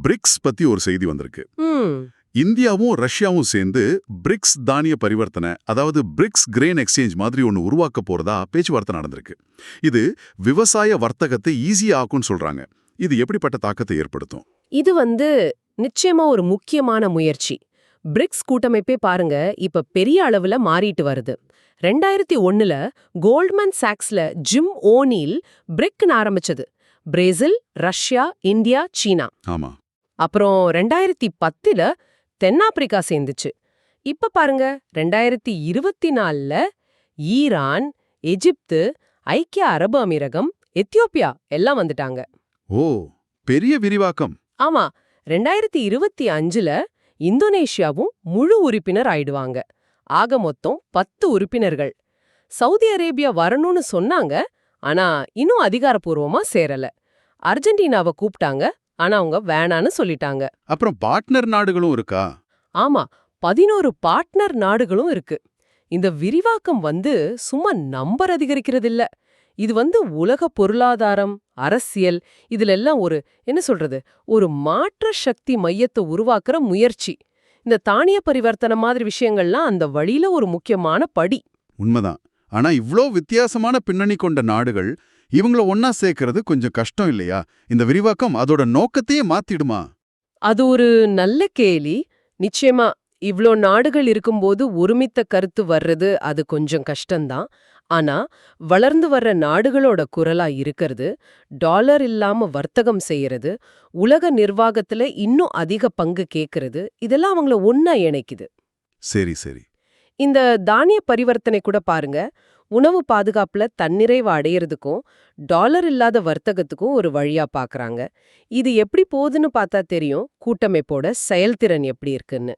BRICS பத்தி ஒரு செய்தி வந்திருக்கு. ம் இந்தியாவும் ரஷ்யாவும் சேர்ந்து பிரிக்ஸ் தானிய பரிவர்த்தனை, அதாவது பிரிக்ஸ் கிரெயின் எக்ஸ்சேஞ்ச் மாதிரி ஒன்னு உருவாக்க போறதா பேச்சுவார்த்தை நடந்திருக்கு. இது விவசாய வர்த்தகத்தை ஈஸியா ஆக்கும்னு சொல்றாங்க. இது எப்படிப்பட்ட தாக்கத்தை ஏற்படுத்தும்? இது நிச்சயமா ஒரு முக்கியமான முயற்சி. பிரிக்ஸ் கூட்டமைப்பே பாருங்க இப்ப பெரிய அளவுல மாறிட்டு வருது. 2001ல கோல்ட்மேன் சாக்ஸ்ல ஜிம் ஓனீல் பிரிக்னு ஆரம்பிச்சது. பிரேசில், ரஷ்யா, இந்தியா, சீனா. ஆமா. அப்புறம் 2010ல தென்னாப்பிரிக்கா சேர்ந்துச்சு. இப்ப பாருங்க 2024ல ஈரான், எஜிப்து, ஐக்கிய அரபு அமீரகம், எத்தியோப்பியா எல்லாம் வந்துட்டாங்க. ஓ, பெரிய விரிவாக்கம். ஆமா, 2025ல இந்தோனேஷியாவும் முழு உறுப்பினர் ஆயிடுவாங்க. ஆக மொத்தம் 10 உறுப்பினர்கள். சவுதி அரேபியா வரணும்னு சொன்னாங்க, ஆனா இன்னும் அதிகாரப்பூர்வமா சேரல. அர்ஜென்டினாவை கூப்பிட்டாங்க, ஆனா அவங்க வேணான்னு சொல்லிட்டாங்க. அப்புறம் பார்ட்னர் நாடுகளும் இருக்கா? ஆமா, 11 பார்ட்னர் நாடுகளும் இருக்கு. இந்த விரிவாக்கம் சும்மா நம்பர் அதிகரிக்கிறதில்ல. இது உலக பொருளாதாரம், அரசியல் இதுலெல்லாம் ஒரு மாற்ற சக்தி மையத்தை உருவாக்குற முயற்சி. இந்த தானிய பரிவர்த்தனை மாதிரி விஷயங்கள்லாம் அந்த வழியில ஒரு முக்கியமான படி. உண்மைதான். ஆனா இவ்ளோ வித்தியாசமான பின்னணி கொண்ட நாடுகள் இவங்கள ஒன்னா சேர்க்கறது கொஞ்சம் கஷ்டம் இல்லையா? இந்த விரிவாக்கம் அதோட நோக்கத்தையே மாத்திடுமா? அது ஒரு நல்ல கேலி. நிச்சயமா இவ்ளோ நாடுகள் இருக்கும்போது ஒருமித்த கருத்து வர்றது அது கொஞ்சம் கஷ்டம்தான். ஆனா வளர்ந்து வர்ற நாடுகளோட குரலா இருக்கிறது, டாலர் இல்லாம வர்த்தகம் செய்யறது, உலக நிர்வாகத்துல இன்னும் அதிக பங்கு கேக்குறது, இதெல்லாம் அவங்கள ஒன்னா இணைக்குது. சரி சரி. இந்த தானிய பரிவர்த்தனை கூட பாருங்க, உணவு பாதுகாப்புல தன்னிறைவு அடையறதுக்கும் டாலர் இல்லாத வர்த்தகத்துக்கும் ஒரு வழியா பாக்குறாங்க. இது எப்படி போகுதுன்னு பார்த்தா தெரியும் கூட்டமைப்போட செயல்திறன் எப்படி இருக்குன்னு.